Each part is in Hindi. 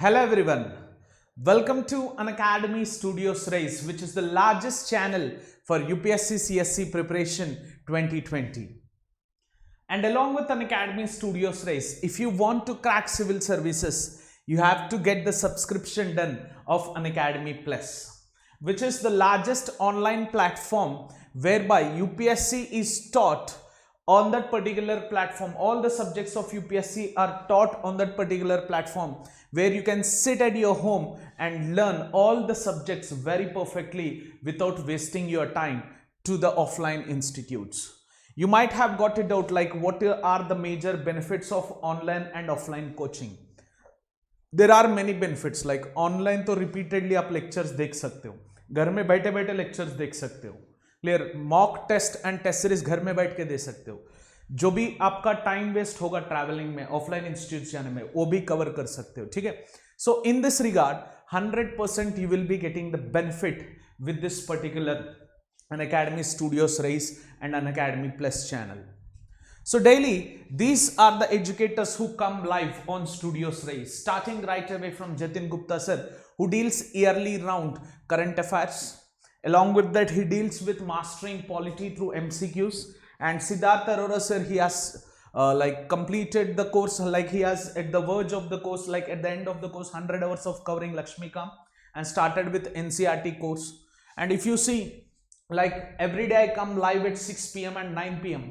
Hello everyone, welcome to Unacademy Studios race, which is the largest channel for UPSC CSE preparation 2020. And along with Unacademy Studios race, if you want to crack civil services, you have to get the subscription done of Unacademy Plus, which is the largest online platform whereby UPSC is taught on that particular platform. All the subjects of UPSC are taught on that particular platform, where you can sit at your home and learn all the subjects very perfectly without wasting your time to the offline institutes. You might have got it out like what are the major benefits of online and offline coaching. There are many benefits like online तो repeatedly आप lectures देख सकते हो, घर में बैठे बैठे lectures देख सकते हो, clear, mock test and test series घर में बैठ के दे सकते हो, जो भी आपका टाइम वेस्ट होगा ट्रैवलिंग में ऑफलाइन इंस्टीट्यूट जाने में वो भी कवर कर सकते हो, ठीक है. So in this regard 100% you will be getting the benefit with this particular Unacademy Studios race and Unacademy Plus channel. So daily these are the educators who come live on Studios race, starting right away from Jatin Gupta sir, who deals yearly round current affairs. Along with that, he deals with mastering polity through MCQs. And Siddharth Arora sir, he has completed the course, like he has at the verge of the course, like at the end of the course, 100 hours of covering Lakshmikant, and started with NCRT course. And if you see, like every day I come live at 6 p.m. and 9 p.m.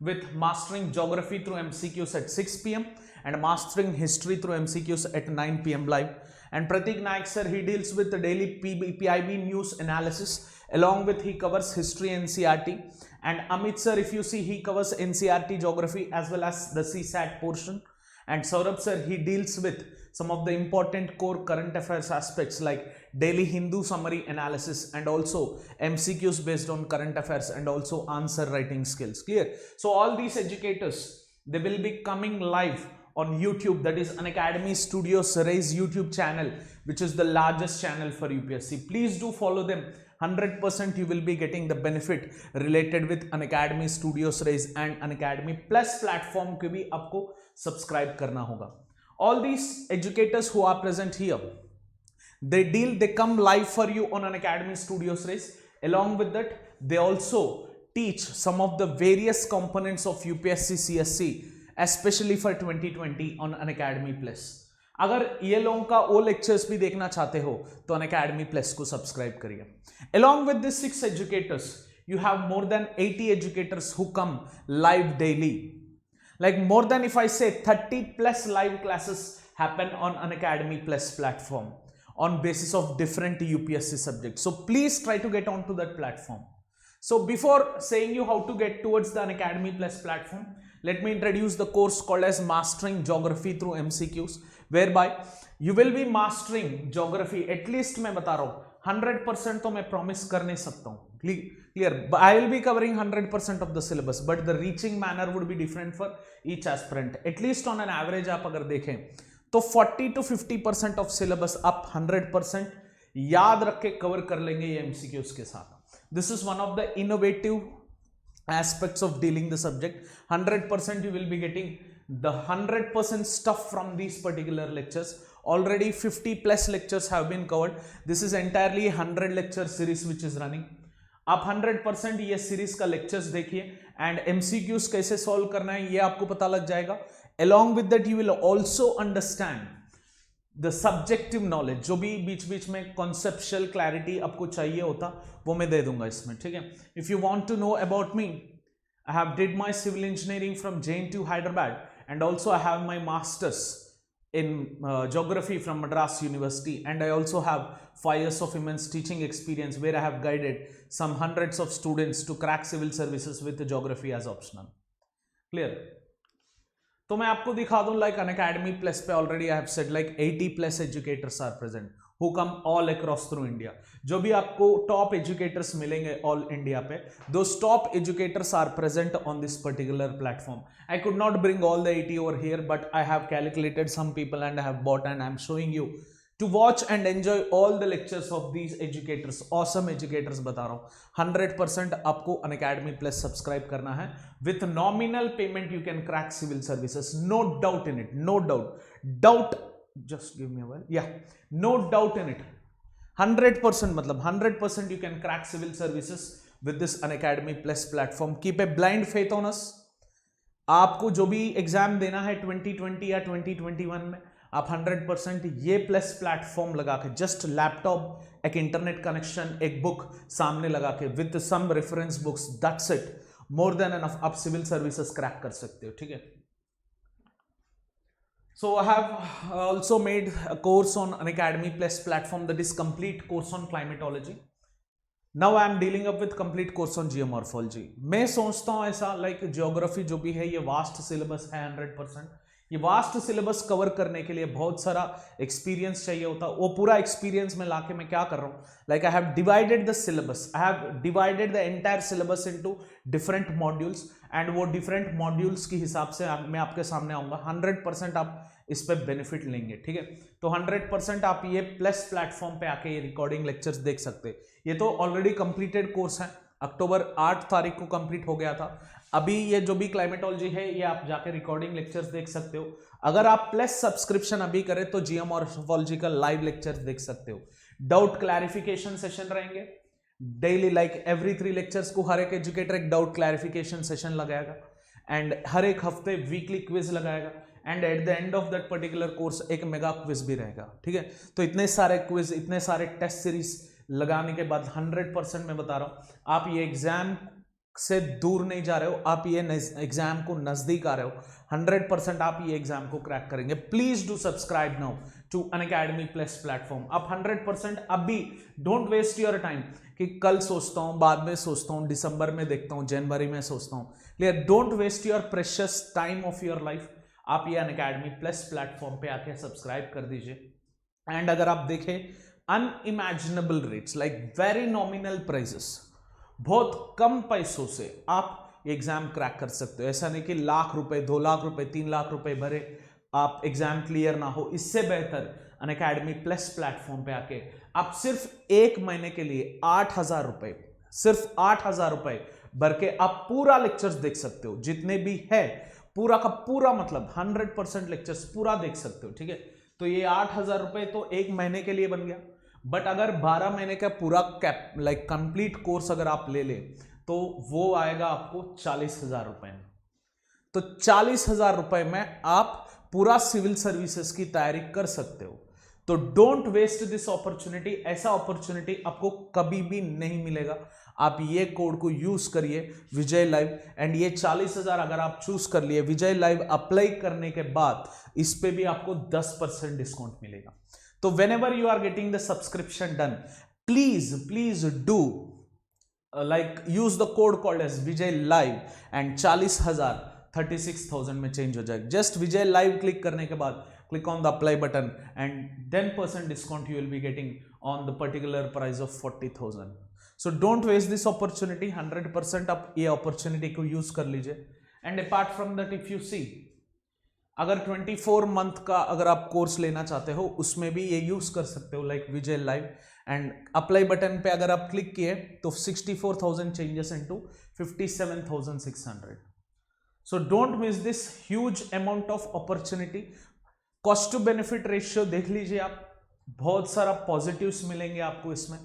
with mastering geography through MCQs at 6 p.m. and mastering history through MCQs at 9 p.m. live. And Pratik Naik sir, he deals with the daily PIB news analysis, along with he covers history NCRT. And Amit sir, if you see, he covers NCRT geography as well as the CSAT portion. And Saurabh sir, he deals with some of the important core current affairs aspects like daily Hindu summary analysis and also MCQs based on current affairs and also answer writing skills. Clear? So all these educators, they will be coming live on YouTube, that is Unacademy Studios Race YouTube channel, which is the largest channel for UPSC. Please do follow them. 100% you will be getting the benefit related with Unacademy Studios Race and Unacademy Plus platform को भी आपको subscribe करना होगा. All these educators who are present here, they come live for you on Unacademy Studios Race. Along with that, they also teach some of the various components of UPSC CSE, especially for 2020 on Unacademy Plus. अगर ये लोगों का वो लेक्चर्स भी देखना चाहते हो तो Unacademy Plus को सब्सक्राइब करिए. Along with these 6 educators, you have more than 80 educators who come live daily. Like more than, if I say, 30 plus live classes happen on Unacademy Plus platform on basis of different UPSC subjects. So please try to get onto that platform. So before saying you how to get towards the Unacademy Plus platform, let me introduce the course called as Mastering Geography Through MCQs, whereby you will be mastering geography. At least मैं बता रहा हूँ 100% तो मैं promise कर नहीं सकता हूँ. Clear? I will be covering 100% of the syllabus, but the reaching manner would be different for each aspirant. At least on an average आप अगर देखें तो 40 to 50% of syllabus आप 100% याद रख के cover कर लेंगे ये MCQs के साथ. This is one of the innovative aspects of dealing the subject. 100% you will be getting the 100% stuff from these particular lectures. Already 50 plus lectures have been covered. This is entirely 100 lecture series which is running. आप 100% ये सीरीज का लेक्चर्स देखिए एंड MCQs कैसे सॉल्व करना है ये आपको पता लग जाएगा. Along with that, you will also understand the subjective knowledge, जो भी बीच बीच में conceptual clarity आपको चाहिए होता वो मैं दे दूंगा इसमें, ठीक है. If you want to know about me, I have did my civil engineering from JNTU Hyderabad, and also I have my masters in geography from Madras University, and I also have 5 years of immense teaching experience where I have guided some hundreds of students to crack civil services with the geography as optional. Clear? तो मैं आपको दिखा दूं like Unacademy Plus पे already I have said like 80 plus educators are present who come all across through India. जो भी आपको top educators मिलेंगे all India पे, those top educators are present on this particular platform. I could not bring all the 80 over here, but I have calculated some people and I have bought, and I am showing you to watch and enjoy all the lectures of these educators. Awesome educators बता रहा हूँ. 100% आपको Unacademy Plus subscribe करना है. With nominal payment you can crack civil services. No doubt in it. No doubt. Doubt just give me a while. Yeah, no doubt in it. 100% मतलब 100% you can crack civil services with this Unacademy Plus platform. Keep a blind faith on us. आपको जो भी एग्जाम देना है 2020 या 2021 में, आप 100% ये प्लस प्लेटफॉर्म लगा के, जस्ट लैपटॉप, एक इंटरनेट कनेक्शन, एक बुक सामने लगा के with some reference books, that's it, more than enough, आप सिविल सर्विसेज क्रैक कर सकते हो, ठीक है. So I have also made a course on Unacademy Plus platform, that is complete course on climatology. Now I am dealing up with complete course on geomorphology. मैं सोचता हूँ ऐसा, लाइक जियोग्राफी जो भी है ये वास्ट सिलेबस है 100%. ये वास्ट सिलेबस कवर करने के लिए बहुत सारा एक्सपीरियंस चाहिए होता. वो पूरा एक्सपीरियंस में लाके मैं क्या कर रहा हूँ, like I have divided the syllabus, I have divided the entire syllabus into different modules, and वो डिफरेंट मॉड्यूल्स के हिसाब से मैं आपके सामने आऊँगा. 100% आप इस पे बेनिफिट लेंगे, ठीक है. तो 100% आप ये प्लस प्लेटफॉर्म पे आके ये रिकॉर्डिंग लेक्चर्स देख सकते हैं. ये तो ऑलरेडी कंप्लीटेड कोर्स है, अक्टूबर 8 तारीख को कंप्लीट हो गया था. अभी ये जो भी क्लाइमेटोलॉजी है ये आप जाके रिकॉर्डिंग लेक्चर्स देख सकते हो. अगर आप प्लस सब्सक्रिप्शन अभी करें तो जियोमॉर्फोलॉजी का लाइव लेक्चर्स देख सकते हो. डाउट क्लैरिफिकेशन सेशन रहेंगे डेली, लाइक एवरी 3 लेक्चर्स को हर एक एजुकेटर एक डाउट क्लैरिफिकेशन सेशन लगाएगा, एंड हर एक हफ्ते वीकली क्विज लगाएगा, and at the end of that particular course एक मेगा क्विज भी रहेगा, ठीक है. तो इतने सारे क्विज, इतने सारे टेस्ट सीरीज लगाने के बाद 100% मैं बता रहा हूं, आप ये एग्जाम से दूर नहीं जा रहे हो, आप ये एग्जाम को नजदीक आ रहे हो. 100% आप ये एग्जाम को क्रैक करेंगे. Please do subscribe now to Unacademy plus platform. आप 100% अभी, डोंट वेस्ट योर टाइम कि कल सोचता हूं, बाद में सोचता हूं, दिसंबर में देखता हूं, जनवरी में सोचता हूं. Clear? Don't waste your precious time of your life. आप ये अनअकैडमी प्लस प्लेटफॉर्म पे आके सब्सक्राइब कर दीजिए. एंड अगर आप देखें, unimaginable rates, like very nominal prices, बहुत कम पैसों से आप एग्जाम क्रैक कर सकते हो. ऐसा नहीं कि लाख रुपए, 2 लाख रुपए, 3 लाख रुपए भरे आप एग्जाम क्लियर ना हो. इससे बेहतर अनअकैडमी प्लस प्लेटफॉर्म पे आके आप सिर्फ 1 महीने के लिए 8,000 रुपए, सिर्फ 8,000 रुपए भर के आप पूरा लेक्चर्स देख सकते हो. जितने भी है पूरा का पूरा, मतलब 100% लेक्चर्स पूरा देख सकते हो, ठीक है. तो ये 8,000 रुपए तो 1 महीने के लिए बन गया. बट अगर 12 महीने का पूरा कैप, लाइक कंप्लीट कोर्स अगर आप ले ले तो वो आएगा आपको 40,000 रुपए में. तो 40,000 रुपए में आप पूरा सिविल सर्विसेज की तैयारी कर सकते हो. तो डोंट वेस्ट दिस अपॉर्चुनिटी. ऐसा अपॉर्चुनिटी आपको कभी भी नहीं मिलेगा. आप ये कोड को यूज करिए, विजय लाइव, एंड ये 40,000 अगर आप चूज कर लिए विजय लाइव अप्लाई करने के बाद, इस पे भी आपको 10% डिस्काउंट मिलेगा. तो whenever you are getting the subscription done, please do like use the code called as Vijay Live, and 40,000 36,000 में चेंज हो जाएगा. जस्ट विजय लाइव क्लिक करने के बाद click on the apply button and 10% discount you will be getting on the particular price of 40,000. So don't waste this opportunity. 100% आप ये opportunity को use कर लीजिए. And apart from that, if you see, अगर 24 मंथ का अगर आप कोर्स लेना चाहते हो उसमें भी ये यूज कर सकते हो, like Vijay live. And apply button पे अगर आप क्लिक किए तो 64,000 changes into 57,600. So don't miss this huge amount of opportunity. Cost to benefit ratio देख लीजिए आप, बहुत सारा पॉजिटिव्स मिलेंगे आपको इसमें.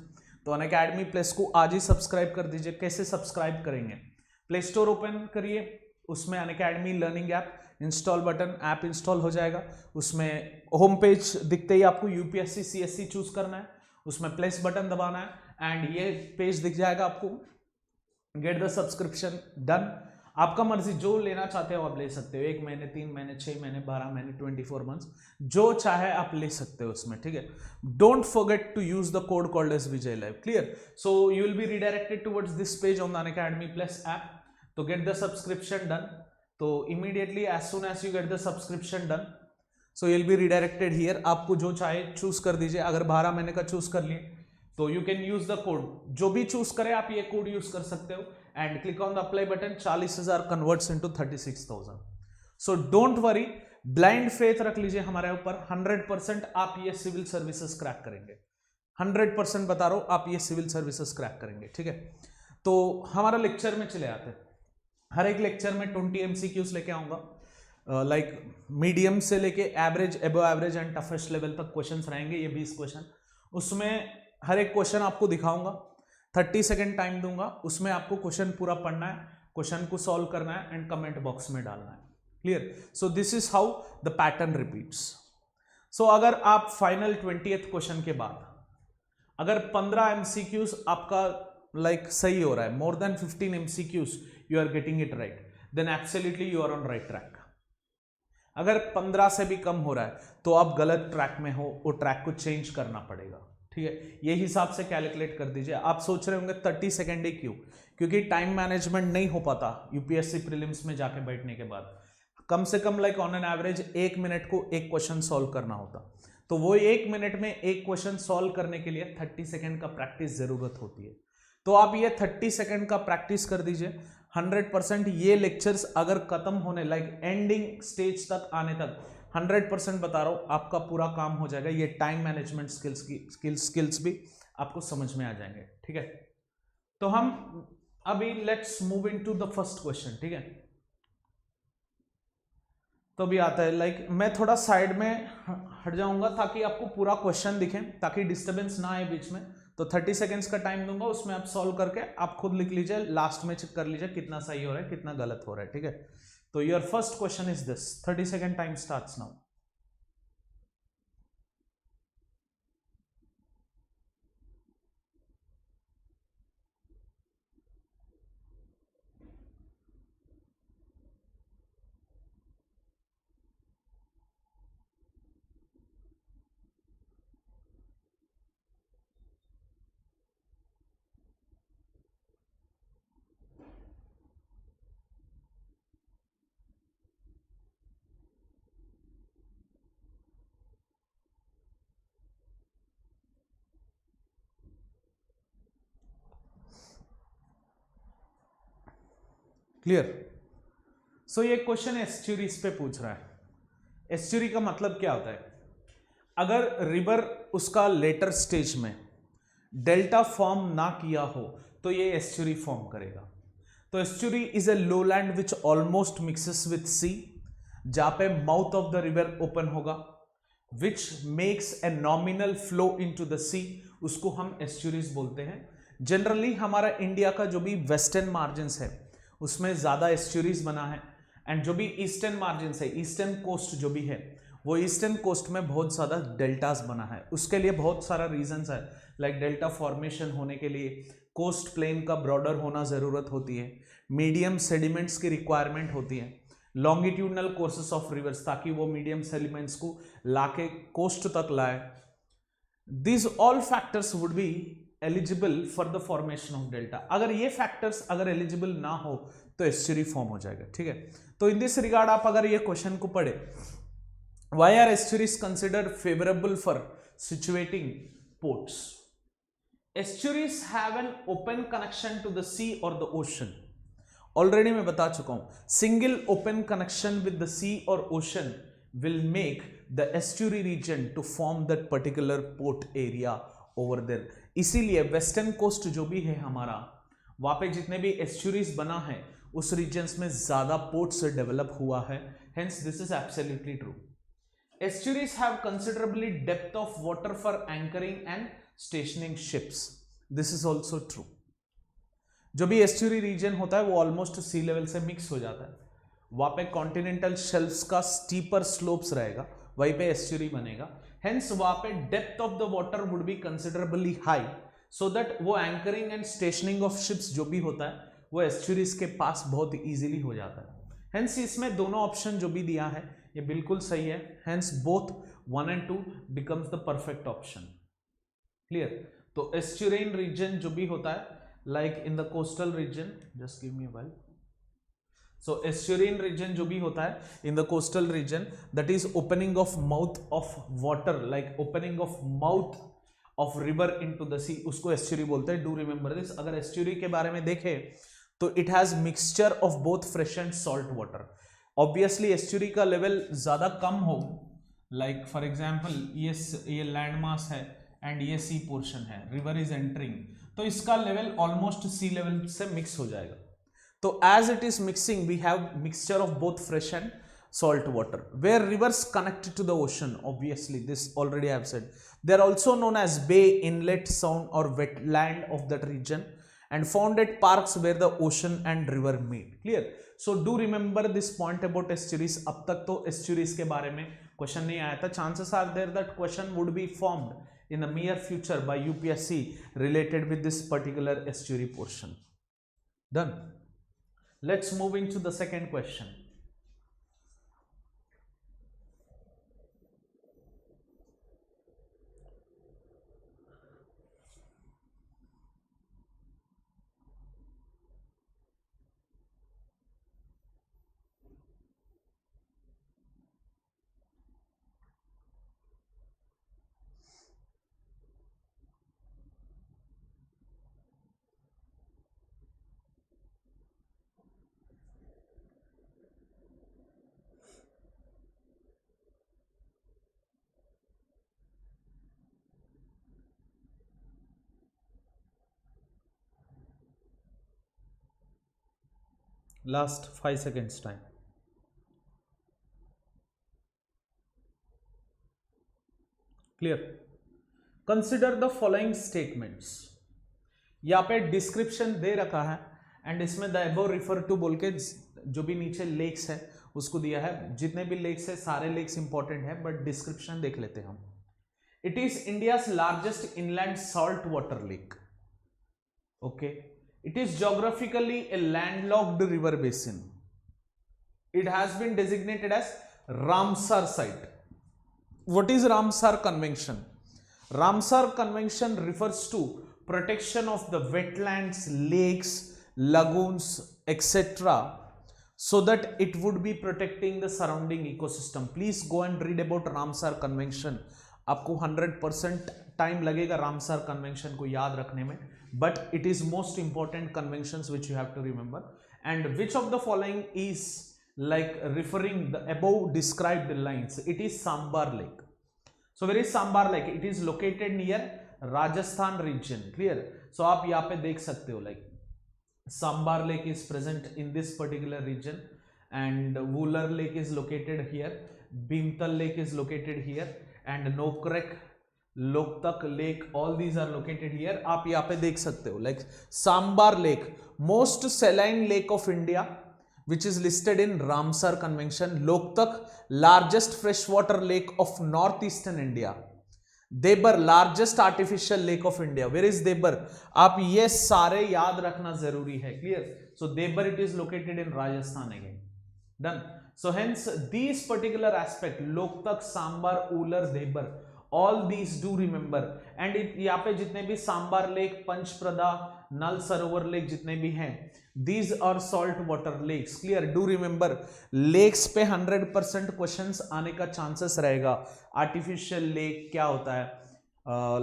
तो अनअकैडमी प्लस को आज ही सब्सक्राइब कर दीजिए. कैसे सब्सक्राइब करेंगे? प्ले स्टोर ओपन करिए, उसमें Unacademy learning app, install button, app install हो जाएगा. उसमें होम पेज दिखते ही आपको यूपीएससी सीएसई चूज करना है, उसमें प्लेस बटन दबाना है, एंड ये पेज दिख जाएगा आपको. Gate the subscription done. आपका मर्जी, जो लेना चाहते हो आप ले सकते हो. 1 महीने, 3 महीने, 6 महीने, 12 महीने, 24 मंथ्स, जो चाहे आप ले सकते हो उसमें, ठीक है. Don't forget to use the code called as Vijay live. Clear? So you will be redirected towards this page on the Unacademy plus app. तो गेट द सब्सक्रिप्शन डन. तो immediately as soon as you get the subscription done, so you will be redirected here. आपको जो चाहे चूज कर दीजिए. अगर 12 महीने का चूज कर लिए तो you can use the code, जो भी चूज करे आप ये कोड यूज कर सकते हो. And click on the apply button. 40,000 converts into 36,000. So don't worry, blind faith रख लीजिए हमारे ऊपर. 100% आप ये सिविल सर्विसेज क्रैक करेंगे. 100% बता रहा हूं, आप ये सिविल सर्विसेज क्रैक करेंगे, ठीक है. तो हमारा लेक्चर में चले आते हैं. हर एक लेक्चर में 20 MCQs लेके आऊंगा. लाइक मीडियम से लेके एवरेज, एबो एवरेज एंड टफेस्ट लेवल तक क्वेश्चंस रहेंगे, ये 20 क्वेश्चन। उसमें हर एक क्वेश्चन आपको दिखाऊंगा, 30 सेकेंड टाइम दूंगा, उसमें आपको क्वेश्चन पूरा पढ़ना है, क्वेश्चन को सॉल्व करना है एंड कमेंट बॉक्स में डालना है। Clear? So this is how the pattern repeats. So अगर आप फाइनल 20th क्वेश्चन के बाद अगर 15 MCQs आपका सही हो रहा है, more than 15 MCQs you are getting it right, then absolutely you are on right track. अगर 15 से भी कम हो रहा है तो आप गलत ट्रैक में हो, वो ट्रैक को चेंज करना पड़ेगा। ठीक है, ये हिसाब से कैलकुलेट कर दीजिए। आप सोच रहे होंगे 30 सेकेंड ही क्यों? क्योंकि टाइम मैनेजमेंट नहीं हो पाता यूपीएससी प्रीलिम्स में जाके बैठने के बाद। कम से come on an average 1 minute को एक क्वेश्चन सॉल्व करना होता, तो वो 1 मिनट में एक क्वेश्चन सॉल्व करने के लिए 30 सेकेंड का प्रैक्टिस जरूरत होती है। तो आप ये 30 सेकेंड का प्रैक्टिस कर दीजिए। 100% ये लेक्चर्स अगर खत्म होने एंडिंग स्टेज तक आने तक 100% बता रहा हूं आपका पूरा काम हो जाएगा। ये टाइम मैनेजमेंट स्किल्स भी आपको समझ में आ जाएंगे। ठीक है, तो हम अभी let's move into the first question. ठीक है, तो भी आता है मैं थोड़ा साइड में हट जाऊंगा ताकि आपको पूरा क्वेश्चन दिखे, ताकि डिस्टर्बेंस ना आए बीच में। तो 30 सेकेंड्स का टाइम दूंगा, उसमें आप सॉल्व करके आप खुद लिख लीजिए, लास्ट में चेक कर लीजिए कितना सही हो रहा है कितना गलत हो रहा है। ठीक है, तो your first question is this. 30 second time starts now. Clear? So ये क्वेश्चन एस्ट्यूरीज पे पूछ रहा है। एस्ट्यूरी का मतलब क्या होता है? अगर रिवर उसका लेटर स्टेज में डेल्टा फॉर्म ना किया हो तो ये एस्ट्यूरी फॉर्म करेगा। तो estuary is a lowland which almost mixes with sea, जहां पे mouth of the river open होगा, which makes a nominal flow into the sea, उसको हम एस्ट्यूरीज बोलते हैं। जनरली हमारा इंडिया का जो भी वेस्टर्न मार्जिन है उसमें ज्यादा एस्ट्यूरीज बना है, एंड जो भी ईस्टर्न मार्जिन है, ईस्टर्न कोस्ट जो भी है, वो ईस्टर्न कोस्ट में बहुत ज्यादा डेल्टास बना है। उसके लिए बहुत सारा रीजंस है, डेल्टा फॉर्मेशन होने के लिए कोस्ट प्लेन का ब्रॉडर होना जरूरत होती है, मीडियम सेडिमेंट्स की रिक्वायरमेंट होती है, लॉन्गिट्यूडनल कोर्सेस ऑफ रिवर्स ताकि वो मीडियम सेडिमेंट्स को लाके कोस्ट तक लाए। This all factors would be eligible for the formation of delta. अगर ये फैक्टर्स अगर एलिजिबल ना हो तो एस्ट्यूरी फॉर्म हो जाएगा। ठीक है, तो इन दिस रिगार्ड आप अगर ये क्वेश्चन को पढ़े, why are estuaries considered favourable for situating ports? Estuaries have an open connection to the sea और द ओशन। ऑलरेडी मैं बता चुका हूं, single open connection with the sea और ocean will make the estuary region to form that particular port area over there. इसीलिए वेस्टर्न कोस्ट जो भी है हमारा, वहां पे जितने भी एस्ट्यूरीज बना है उस रीजन्स में ज्यादा पोर्ट से डेवलप हुआ है, hence this is absolutely true. Estuaries have considerably depth of water for anchoring and stationing ships, this is also true. जो भी एस्ट्यूरी रीजन होता है वो ऑलमोस्ट सी लेवल से मिक्स हो जाता है, वहां पे कॉन्टिनेंटल शेल्फ्स का स्टीपर स्लोप्स रहेगा, वहीं पे एस्ट्यूरी बनेगा, हेंस वहां पे depth of the water would be considerably high, so that वो anchoring and stationing of ships जो भी होता है वो एस्ट्यूरीज के पास बहुत इजीली हो जाता है। हेंस इसमें दोनों ऑप्शन जो भी दिया है ये बिल्कुल सही है, hence both 1 and 2 becomes the perfect option. Clear? तो एस्ट्यूरियन रीजन जो भी होता है in the coastal region, just give me a while. So estuarian region जो भी होता है in the coastal region, that is opening of mouth of water, opening of mouth of river into the sea, उसको एस्ट्यूरी बोलते हैं। Do remember this. अगर एस्ट्यूरी के बारे में देखें तो it has mixture of both fresh and salt water. Obviously estuary का लेवल ज्यादा कम हो, फॉर एग्जांपल ये लैंड मास है एंड ये सी पोर्शन है, रिवर इज एंटरिंग, तो इसका लेवल ऑलमोस्ट सी लेवल से मिक्स हो जाएगा। तो as it is mixing we have mixture of both fresh and salt water. Where rivers connect to the ocean, obviously this already I have said. They are also known as bay, inlet, sound or wetland of that region, and found at parks where the ocean and river meet. Clear? So do remember this point about estuaries. अब तक तो estuaries के बारे में क्वेश्चन नहीं आया था. Chances are there that question would be formed in the near future by UPSC related with this particular estuary portion. Done. Let's move into the second question. Last 5 seconds time. Clear? Consider the following statements. यहाँ पे डिस्क्रिप्शन दे रखा है एंड इसमें द अबव रिफर टू बोल के जो भी नीचे लेक्स है उसको दिया है. जितने भी लेक्स है सारे लेक्स इंपॉर्टेंट है बट डिस्क्रिप्शन देख लेते हैं हम. It is India's largest inland salt water lake. Okay. It is geographically a landlocked river basin. It has been designated as Ramsar site. What is Ramsar Convention? Ramsar Convention refers to protection of the wetlands, lakes, lagoons, etc. so that it would be protecting the surrounding ecosystem. Please go and read about Ramsar Convention. आपको 100% टाइम लगेगा रामसर कन्वेंशन को याद रखने में, but it is most important conventions which you have to remember. And which of the following is like referring the above described lines? It is Sambar Lake. So where is Sambar Lake? It is located near Rajasthan region. Clear? So आप यहाँ पे देख सकते हो like Sambar Lake is present in this particular region and Wooler Lake is located here, Bhimtal Lake is located here and Nokrek, Loktak lake, all these are located here. आप यहाँ पे देख सकते हो like Sambhar lake, most saline lake of India which is listed in Ramsar convention. Loktak, largest fresh water lake of north eastern India. Debar, largest artificial lake of India. Where is Debar? आप ये सारे याद रखना जरूरी है. Clear? So Debar it is located in Rajasthan again. Done. So hence these particular aspect Loktak, Sambhar, Wular, Debar, all these do remember. and यहाँ पे जितने भी सांबार लेक, पंचप्रदा, नल सरोवर लेक जितने भी हैं, these are salt water lakes. clear? do remember lakes पे 100% क्वेश्चंस आने का चांसेस रहेगा. आर्टिफिशियल लेक क्या होता है?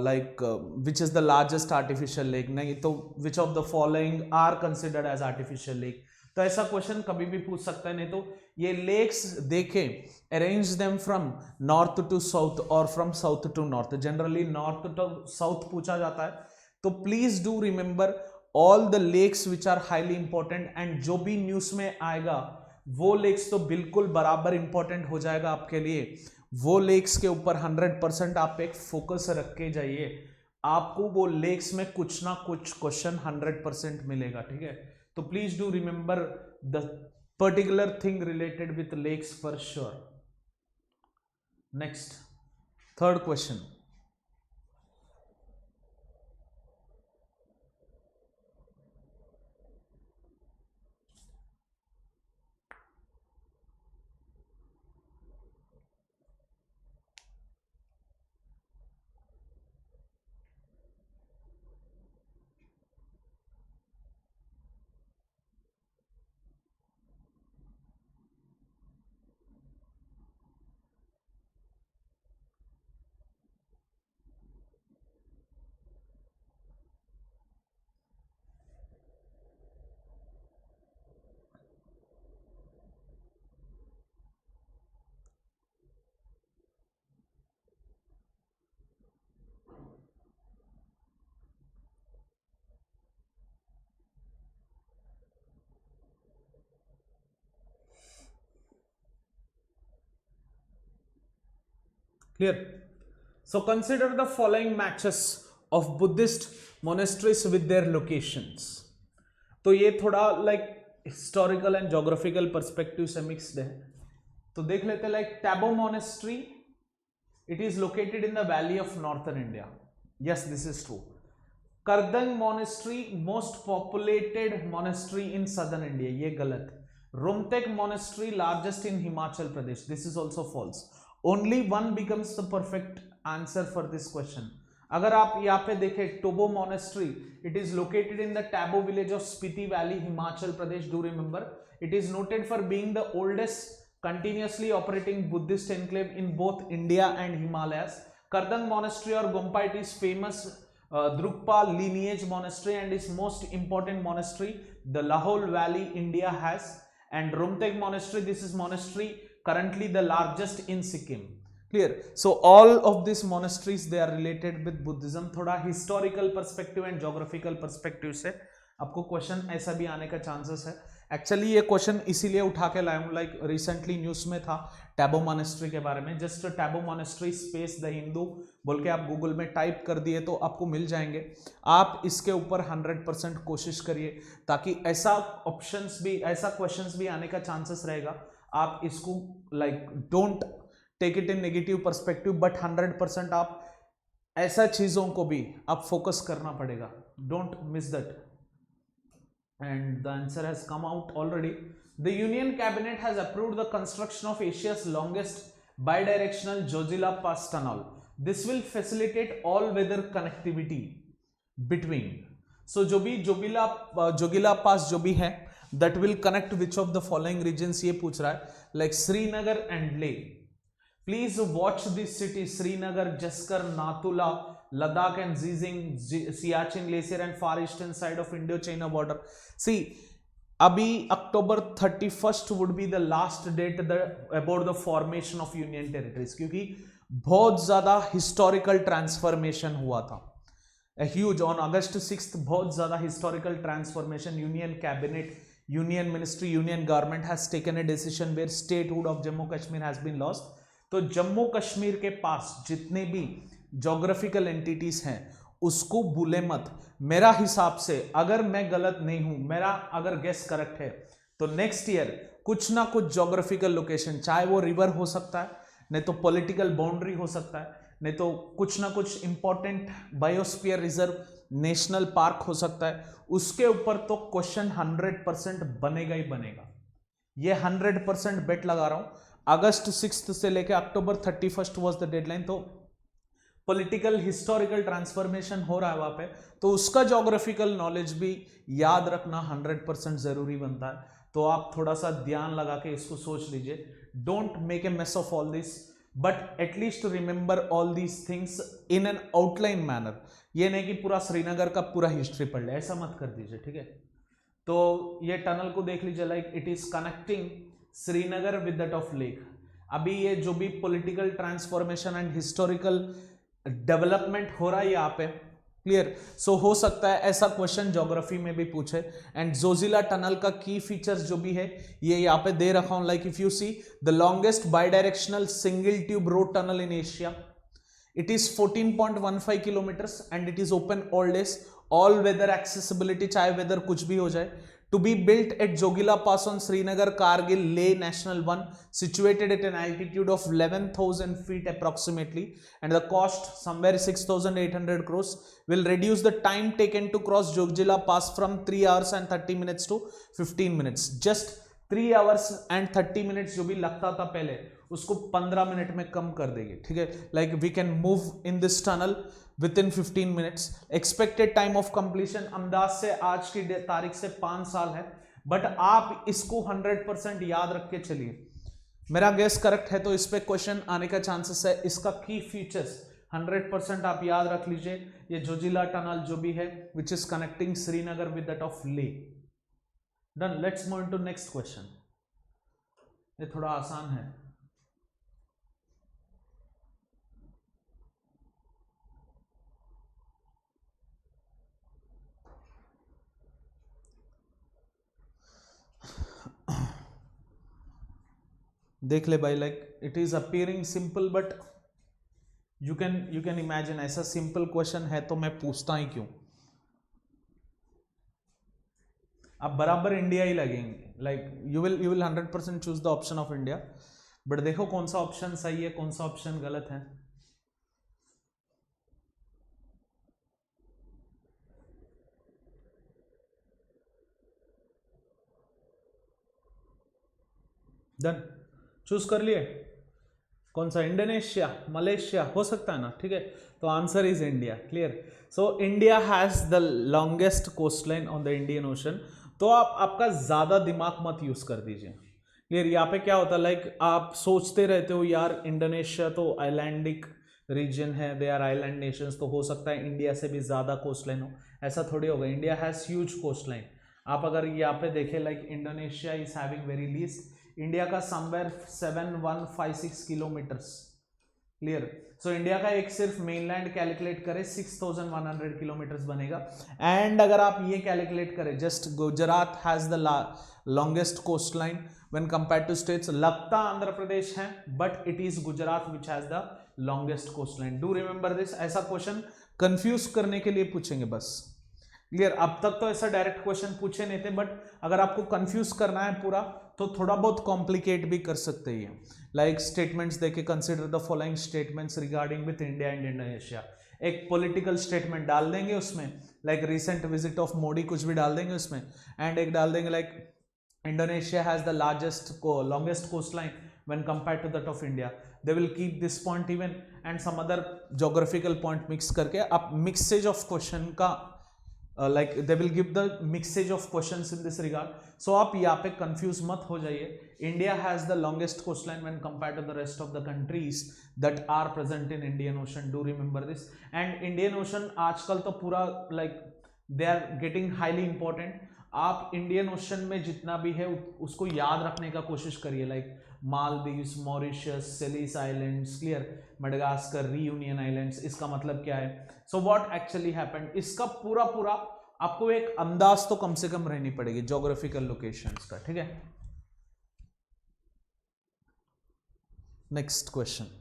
like which is the largest artificial lake? नहीं तो which of the following are considered as artificial lake? तो ऐसा क्वेश्चन कभी भी पूछ सकता है. नहीं तो ये लेक्स देखें, arrange them from north to south और from south to north. Generally north to south पूछा जाता है. तो please do remember all the lakes which are highly important. And जो भी न्यूज में आएगा वो लेक्स तो बिल्कुल बराबर इंपॉर्टेंट हो जाएगा आपके लिए. वो लेक्स के ऊपर 100% आप एक फोकस रख के जाइए. आपको वो लेक्स में कुछ ना कुछ क्वेश्चन 100% मिलेगा. ठीक है? तो please do remember the particular thing related with lakes for sure. Next, third question. Clear? So consider the following matches of Buddhist monasteries with their locations. तो ये थोड़ा like historical and geographical perspective से मिक्स्ड है. तो देख लेते हैं. Like Tabo monastery, it is located in the valley of northern India. Yes, this is true. Kardang monastery, most populated monastery in southern India. ये गलत. Rumtek monastery, largest in Himachal Pradesh. This is also false. Only one becomes the perfect answer for this question. अगर आप यहाँ पे देखें, टोबो monastery, it is located in the Tabo village of Spiti Valley, Himachal Pradesh. Do remember, it is noted for being the oldest continuously operating Buddhist enclave in both India and Himalayas. Kardang monastery or Gompa, it is famous Drukpa lineage monastery and is most important monastery the Lahore Valley India has. And Rumtek monastery, this is monastery currently the largest in Sikkim. Clear? So all of these monasteries, they are related with Buddhism. थोड़ा historical perspective and geographical perspective से आपको क्वेश्चन ऐसा भी आने का चांसेस है. एक्चुअली ये क्वेश्चन इसीलिए उठा के लाया हूँ, लाइक रिसेंटली न्यूज में था टैबो मोनेस्ट्री के बारे में. Just Tabo monastery space the Hindu बोल के आप गूगल में टाइप कर दिए तो आपको मिल जाएंगे. आप इसके ऊपर 100% कोशिश करिए ताकि ऐसा ऑप्शंस भी, ऐसा क्वेश्चंस भी आने का चांसेस रहेगा. आप इसको like don't take it in negative perspective, but 100% आप ऐसा चीजों को भी आप फोकस करना पड़ेगा. Don't miss that. And the answer has come out already. The Union Cabinet has approved the construction of Asia's longest bidirectional Jojila Pass tunnel. This will facilitate all-weather connectivity between. So जो भी जोगिला पास जो भी है, that will connect which of the following regions ये पूछ रहा है, like Srinagar and Leh. Please watch this city: Srinagar, Jaskar, Natula, Ladakh and Zizing, Siachen Glacier and far eastern side of Indo-China border. See, अभी October 31st would be the last date about the formation of Union Territories, क्योंकि बहुत ज़्यादा historical transformation हुआ था. A huge, on August 6th बहुत ज़्यादा historical transformation. Union Cabinet, Union Ministry, Union Government has taken a decision where statehood of Jammu Kashmir has been lost. तो जम्मू कश्मीर के पास जितने भी जोग्राफिकल एंटिटीज हैं उसको भूले मत. मेरा हिसाब से, अगर मैं गलत नहीं हूं, मेरा अगर गेस करेक्ट है, तो नेक्स्ट ईयर कुछ ना कुछ जोग्राफिकल लोकेशन, चाहे वो रिवर हो सकता है, नहीं तो पॉलिटिकल बाउंड्री हो सकता है, नहीं तो कुछ ना कुछ important biosphere reserve, national park हो सकता है, उसके ऊपर तो क्वेश्चन 100% बनेगा ही बनेगा. ये 100% बेट लगा रहा हूं. अगस्त 6 से लेकर अक्टूबर 31 वॉज द डेडलाइन. तो पॉलिटिकल हिस्टोरिकल ट्रांसफॉर्मेशन हो रहा है वहां पे, तो उसका ज्योग्राफिकल नॉलेज भी याद रखना 100% जरूरी बनता है. तो आप थोड़ा सा ध्यान लगा के इसको सोच लीजिए. Don't make a mess of all this, but at least remember all these things in an outline manner. ये नहीं कि पूरा श्रीनगर का पूरा हिस्ट्री पढ़ ले, ऐसा मत कर दीजिए, ठीक है. तो ये टनल को देख लीजिए, like it is connecting Srinagar with that of lake. अभी ये जो भी political transformation and historical development हो रहा है यहाँ पे, क्लियर. सो हो सकता है ऐसा क्वेश्चन ज्योग्राफी में भी पूछे. एंड जोजिला टनल का की फीचर्स जो भी है ये यहाँ पे दे रखा हूं. Like if you see, the longest bidirectional single tube road tunnel in Asia. It is 14.15 kilometres and it is open all days, all weather accessibility, चाहे वेदर कुछ भी हो जाए. To be built at Jogila Pass on Srinagar Kargil Leh National 1, situated at an altitude of 11,000 feet approximately, and the cost somewhere 6,800 crores, will reduce the time taken to cross Jogila Pass from 3 hours and 30 minutes to 15 minutes. Just 3 hours and 30 minutes जो भी लगता था पहले, उसको 15 मिनट में कम कर देंगे, ठीक है. Like we can move in this tunnel within 15 minutes. Expected time of completion अंदाज से आज की तारीख से 5 साल है, बट आप इसको 100% याद रख के चलिए. मेरा गेस करेक्ट है तो इस पे क्वेश्चन आने का चांसेस है. इसका की फीचर्स 100% आप याद रख लीजिए. ये जोजिला टनल जो भी है which is connecting Srinagar with that of Leh. Done. Let's move into next question. ये थोड़ा आसान है. देख ले भाई, like it is appearing simple but you can imagine, ऐसा सिंपल क्वेश्चन है तो मैं पूछता ही क्यों। अब बराबर इंडिया ही लगेंगे, like you will 100% choose the option of India, but देखो कौन सा ऑप्शन सही है कौन सा ऑप्शन गलत है। डन, चूज कर लिए कौन सा, इंडोनेशिया, मलेशिया हो सकता है ना, ठीक है, तो answer is India. Clear. So India has the longest coast line on the Indian ocean. तो आप आपका ज्यादा दिमाग मत यूज कर दीजिए। क्लियर। यहाँ पे क्या होता है, लाइक आप सोचते रहते हो यार इंडोनेशिया तो आइलैंडिक रीजन है, दे आर आइलैंड नेशंस, तो हो सकता है इंडिया से भी ज्यादा कोस्ट लाइन हो। ऐसा थोड़ी होगा, India has huge coast line. आप अगर यहाँ पे देखें, like Indonesia is having very least, India का somewhere 7156 kilometres. Clear. So India का एक सिर्फ मेनलैंड कैलकुलेट करें 6100 किलोमीटर्स बनेगा। एंड अगर आप ये कैलकुलेट करें, just Gujarat has the longest coast line when compare to states. लगता आंध्र प्रदेश है, but it is Gujarat which has the longest coast line. Do remember this. ऐसा क्वेश्चन कंफ्यूज करने के लिए पूछेंगे बस। क्लियर। अब तक तो ऐसा डायरेक्ट क्वेश्चन पूछे नहीं थे, बट अगर आपको कंफ्यूज करना है पूरा तो थोड़ा बहुत कॉम्प्लिकेट भी कर सकते हैं। लाइक स्टेटमेंट्स देके, consider the following statements regarding with India and Indonesia. एक पॉलिटिकल स्टेटमेंट डाल देंगे उसमें, like recent visit of Modi, कुछ भी डाल देंगे उसमें। एंड एक डाल देंगे like Indonesia has the longest coast line when compared to that of India. They will keep this point even and some other geographical point mix करके आप mixage of question का like they will give the mixage of questions in this regard. So आप यहाँ पे confuse मत हो जाइए. India has the longest coastline when compared to the rest of the countries that are present in Indian Ocean. Do remember this. And Indian Ocean आजकल तो पूरा like they are getting highly important. आप इंडियन ओशन में जितना भी है उसको याद रखने का कोशिश करिए, like Maldives, Mauritius, Seychelles islands, clear, Madagascar, Reunion islands. इसका मतलब क्या है, सो व्हाट एक्चुअली हैपेंड, इसका पूरा पूरा आपको एक अंदाज तो कम से कम रहनी पड़ेगी ज्योग्राफिकल लोकेशंस का, ठीक है। Next question,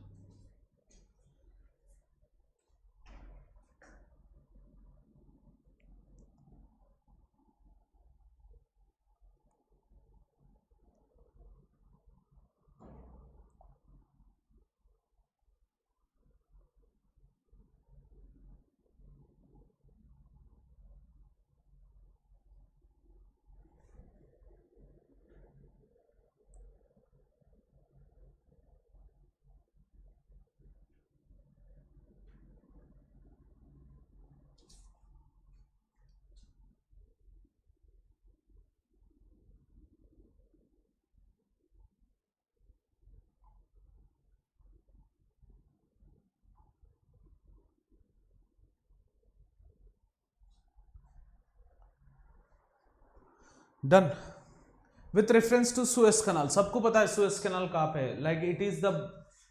done. With reference to Suez Canal, सबको पता है सुएज कैनाल कहाँ पे है, like it is the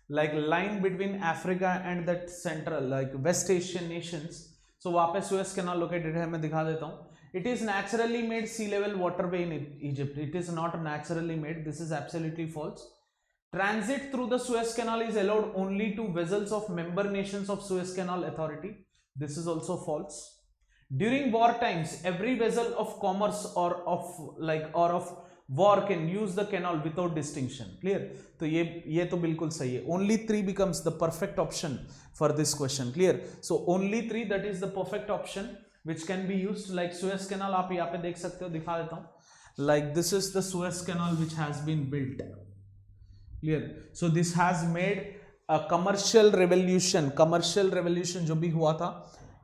like line between Africa and that central like west Asian nations. So वहाँ पे सुएज कैनाल लोकेटेड है, मैं दिखा देता हूँ। It is naturally made sea level waterway in Egypt, it is not naturally made, this is absolutely false. Transit through the Suez Canal is allowed only to vessels of member nations of Suez Canal Authority. This is also false. During war times, every vessel of commerce or of war can use the canal without distinction. Clear? तो ये तो बिल्कुल सही है. Only 3 becomes the perfect option for this question. Clear? So only 3, that is the perfect option which can be used. Like Suez Canal आप यहाँ पे देख सकते हो, दिखा देता हूँ. Like this is the Suez Canal which has been built. Clear? So this has made a commercial revolution. Commercial revolution जो भी हुआ था,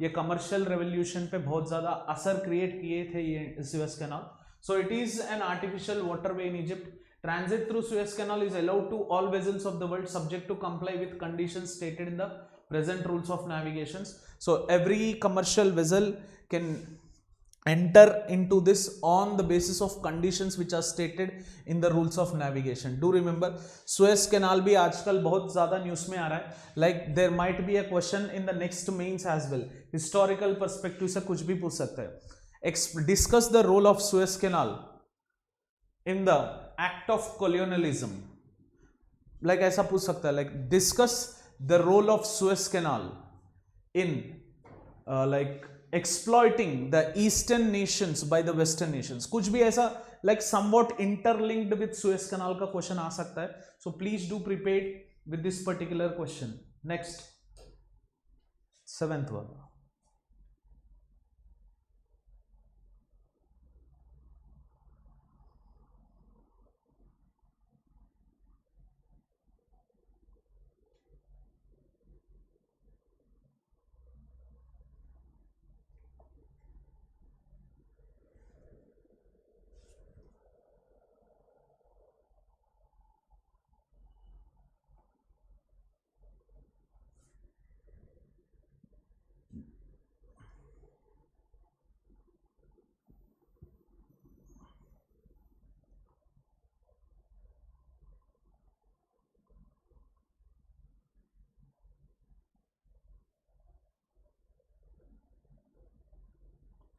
ये commercial revolution पे बहुत ज़्यादा असर create किए थे ये Suez Canal. So it is an artificial waterway in Egypt. Transit through Suez Canal is allowed to all vessels of the world subject to comply with conditions stated in the present rules of navigations. So every commercial vessel can enter into this on the basis of conditions which are stated in the rules of navigation. Do remember, Suez Canal भी आजकल बहुत ज़्यादा न्यूज़ में आ रहा है. Like there might be a question in the next mains as well. Historical perspective से कुछ भी पूछ सकता है. Discuss the role of Suez Canal in the act of colonialism. Like ऐसा पूछ सकता है. Like discuss the role of Suez Canal in like exploiting the eastern nations by the western nations. कुछ भी ऐसा like somewhat interlinked with Suez Canal का क्वेश्चन आ सकता है. So please do prepare with this particular question. Next, 7th one.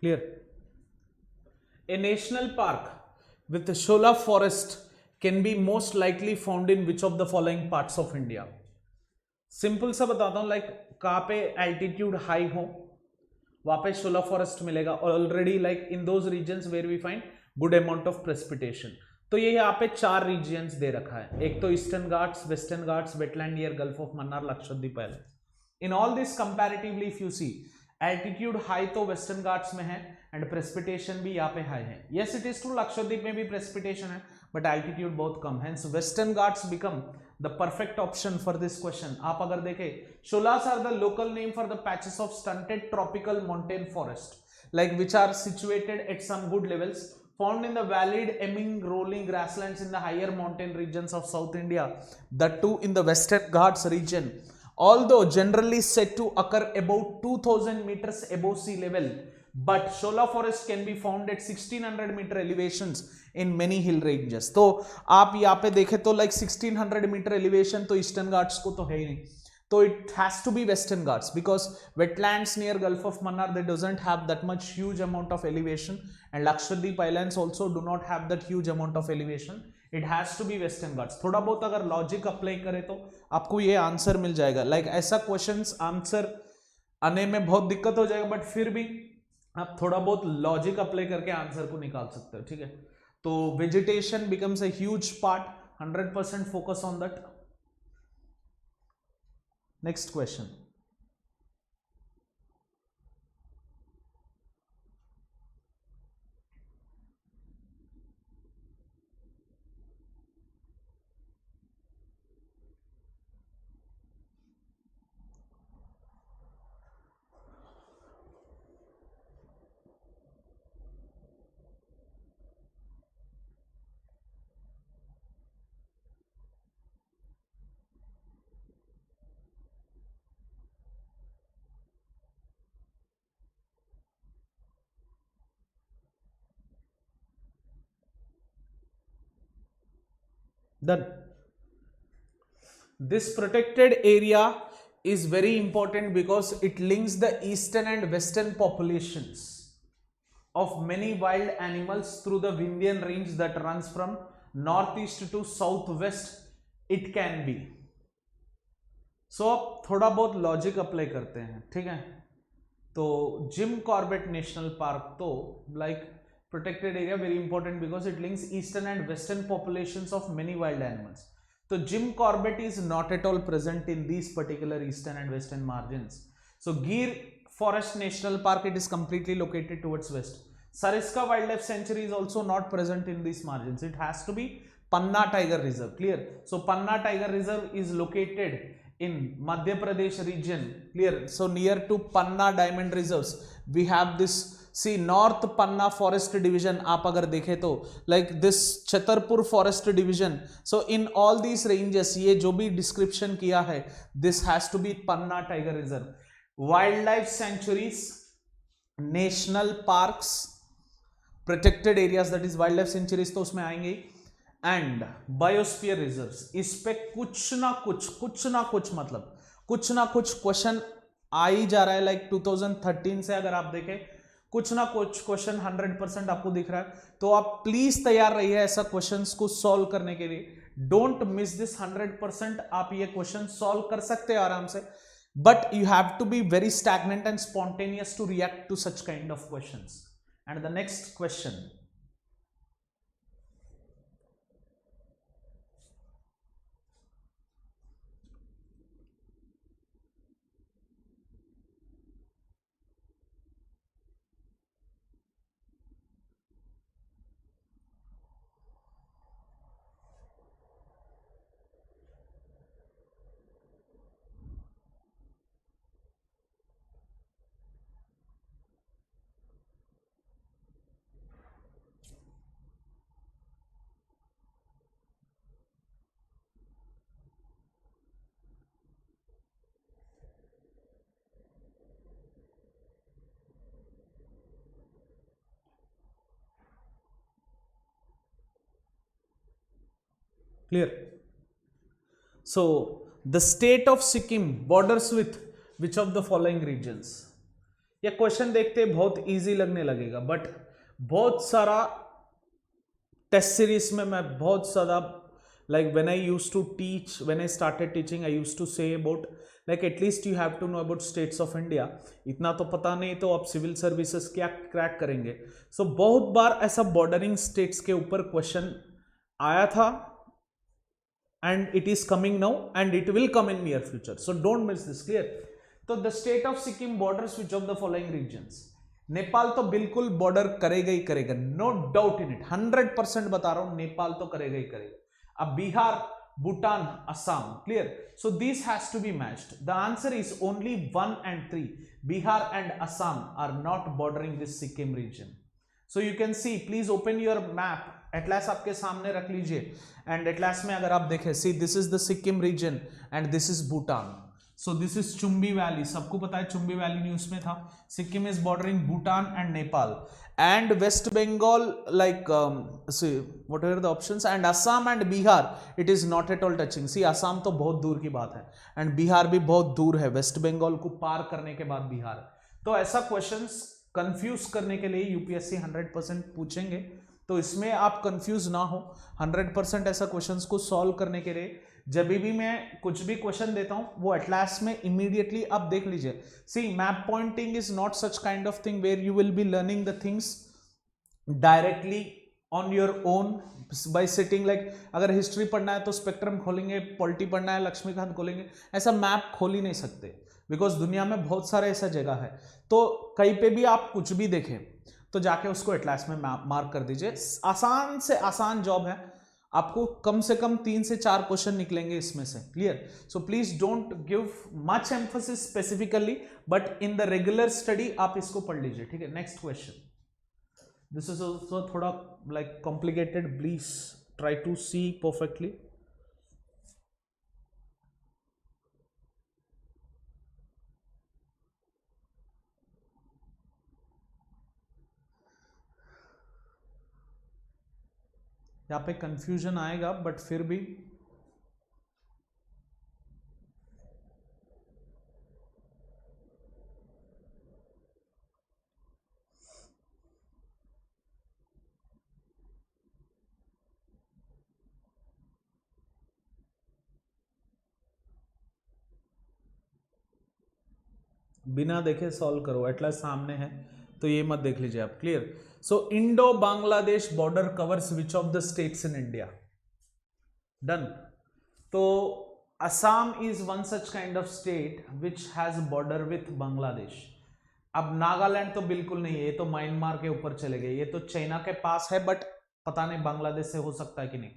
Clear? A national park with a shola forest can be most likely found in which of the following parts of India? Simple सा बताता हूं, लाइक कहाँ पे एल्टीट्यूड हाई हो वहां पे शोला फॉरेस्ट मिलेगा already, like in those regions where we find good amount of precipitation. तो ये यहाँ पे 4 रीजन्स दे रखा है. एक तो Eastern Ghats, Western Ghats, wetland near Gulf of Mannar, Lakshadweep island. In all this comparatively if you see altitude high तो वेस्टर्न घाट्स में है एंड प्रेसिपिटेशन भी यहाँ पे हाई है. Yes it is true, Lakshadweep में भी प्रेसिपिटेशन है बट एल्टीट्यूड बहुत कम. Hence Western Ghats become the perfect option for this question. आप अगर देखें, sholas are the local name for the patches of stunted tropical mountain forest like which are situated at some good levels found in the valid emming rolling grasslands in the higher mountain regions of South India, that too in the Western Ghats region. Although generally said to occur about 2000 meters above sea level, but shola forest can be found at 1600 meter elevations in many hill ranges. तो आप यहाँ पे देखें तो like 1600 meter elevation तो ईस्टर्न घाट्स को तो है ही नहीं, तो it has to be western ghats because wetlands near Gulf of Mannar they doesn't have that much huge amount of elevation and Lakshadweep islands also do not have that huge amount of elevation. It has to be western ghats. थोड़ा बहुत अगर लॉजिक अप्लाई करें तो आपको ये आंसर मिल जाएगा. लाइक ऐसा क्वेश्चंस आंसर आने में बहुत दिक्कत हो जाएगा बट फिर भी आप थोड़ा बहुत लॉजिक अप्लाई करके आंसर को निकाल सकते हो. ठीक है, तो vegetation becomes a huge part, 100% focus on that. Next question. Done. This protected area is very important because it links the eastern and western populations of many wild animals through the Vindhyan range that runs from northeast to southwest. It can be. So थोड़ा बहुत लॉजिक अप्लाई करते हैं. ठीक है, तो जिम कॉर्बेट नेशनल पार्क तो like protected area, very important because it links eastern and western populations of many wild animals. So Jim Corbett is not at all present in these particular eastern and western margins. So Gir Forest National Park, it is completely located towards west. Sariska Wildlife Sanctuary is also not present in these margins. It has to be Panna Tiger Reserve. Clear? So Panna Tiger Reserve is located in Madhya Pradesh region. Clear? So near to Panna Diamond Reserves, we have this see north Panna forest division. आप अगर देखें तो like this Chhatarpur forest division. So in all these ranges ये जो भी डिस्क्रिप्शन किया है this has to be Panna tiger reserve. Wild life sanctuaries, national parks, protected areas that is wild life sanctuaries तो उसमें आएंगे, एंड बायोस्फीयर रिजर्व्स. इस पे कुछ ना कुछ मतलब कुछ ना कुछ क्वेश्चन आ ही जा रहा है. लाइक 2013 से अगर आप देखें कुछ ना कुछ क्वेश्चन 100% आपको दिख रहा है. तो आप प्लीज तैयार रहिए ऐसा क्वेश्चंस को सॉल्व करने के लिए. Don't miss this 100%। आप ये क्वेश्चन सॉल्व कर सकते हैं आराम से, but you have to be very stagnant and spontaneous to react to such kind of questions. And the next question, clear? So the state of Sikkim borders with which of the following regions? ये क्वेश्चन देखते बहुत इजी लगने लगेगा, बट बहुत सारा टेस्ट सीरीज में मैं बहुत ज़्यादा like when I used to teach, when I started teaching, I used to say about like at least you have to know about states of India. इतना तो पता नहीं तो आप सिविल सर्विसेज क्या क्रैक करेंगे? सो बहुत बार ऐसा बॉर्डरिंग स्टेट्स के ऊपर क्वेश्चन आया था, and it is coming now and it will come in near future, so don't miss this, clear? तो the state of Sikkim borders which of the following regions? Nepal तो बिल्कुल बॉर्डर करेगा ही करेगा, नो डाउट इन इट, 100% बता रहा हूं, नेपाल तो करेगा ही करेगा। अब Bihar, Bhutan, Assam, clear? So this has to be matched. The answer is only 1 and 3, Bihar and Assam are not bordering this Sikkim region. So you can see, please open your map, atlas आपके सामने रख लीजिए, एंड एटलास में अगर आप देखें, see this is the Sikkim region and this is Bhutan. So this is Chumbi Valley, सबको पता है चुम्बी वैली न्यूज में था। Sikkim is bordering Bhutan and Nepal and West Bengal, like what are the options, and Assam and Bihar it is not at all touching. See Assam तो बहुत दूर की बात है एंड बिहार भी बहुत दूर है, वेस्ट बंगाल को पार करने के बाद बिहार। तो ऐसा क्वेश्चंस कंफ्यूज करने के लिए यूपीएससी 100% पूछेंगे, तो इसमें आप कंफ्यूज ना हो। 100% ऐसा क्वेश्चंस को सॉल्व करने के लिए जब भी मैं कुछ भी क्वेश्चन देता हूं वो एटलास में इमीडिएटली आप देख लीजिए। See map pointing is not such kind of thing where you will be learning the things directly on your own by sitting, like अगर हिस्ट्री पढ़ना है तो स्पेक्ट्रम खोलेंगे, पॉलिटी पढ़ना है लक्ष्मीकांत खोलेंगे, ऐसा मैप खोल ही नहीं सकते, बिकॉज दुनिया में बहुत सारे ऐसा जगह है। तो कहीं पे भी आप कुछ भी देखें तो जाके उसको एटलास में मार्क कर दीजिए। आसान से आसान जॉब है, आपको कम से कम 3 से 4 क्वेश्चन निकलेंगे इसमें से, clear? So please don't give much emphasis specifically, but in the regular study आप इसको पढ़ लीजिए, ठीक है? Next question, this is also थोड़ा like complicated, please try to see perfectly. यहाँ पे कंफ्यूजन आएगा, बट फिर भी बिना देखे सॉल्व करो, एटलास सामने है तो ये मत देख लीजिए आप, clear? So Indo Bangladesh border covers which of the states in India? Done. तो Assam is one such kind of state which has border with Bangladesh. अब नागालैंड तो बिल्कुल नहीं है, ये तो म्यांमार के ऊपर चले गए, ये तो चाइना के पास है, बट पता नहीं बांग्लादेश से हो सकता है कि नहीं।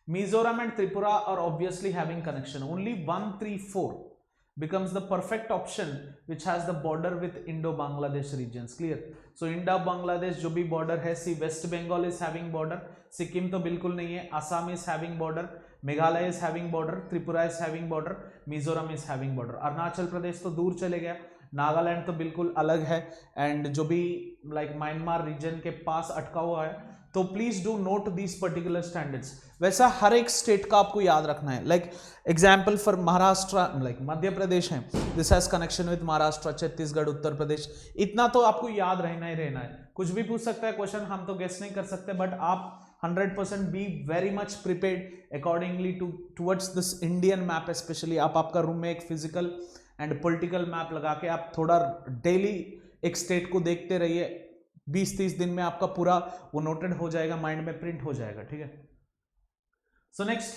Mizoram and Tripura are obviously having connection, only 1, 3, 4 becomes the perfect option which has the border with Indo-Bangladesh regions, clear? So Indo-Bangladesh जो भी border है, see West Bengal is having border, Sikkim तो बिल्कुल नहीं है, Assam is having border, Meghalaya is having border, Tripura is having border, Mizoram is having border, Arunachal Pradesh तो दूर चले गया, नागालैंड तो बिल्कुल अलग है, एंड जो भी लाइक म्यांमार रीजन के पास अटका हुआ है, तो please do note these particular standards. वैसा हर एक स्टेट का आपको याद रखना है, like example for Maharashtra, like Madhya Pradesh है, this has connection with Maharashtra, Chhattisgarh, Uttar Pradesh, इतना तो आपको याद रहना ही रहना है। कुछ भी पूछ सकता है क्वेश्चन, हम तो गेस नहीं कर सकते, बट आप 100% be very much prepared accordingly towards this Indian map. Specially आप आपका रूम में एक फिजिकल एंड पॉलिटिकल मैप लगा के आप थोड़ा डेली एक स्टेट को देखते रहिए, 20-30 दिन में आपका पूरा वो नोटेड हो जाएगा, माइंड में प्रिंट हो जाएगा, ठीक है। So next,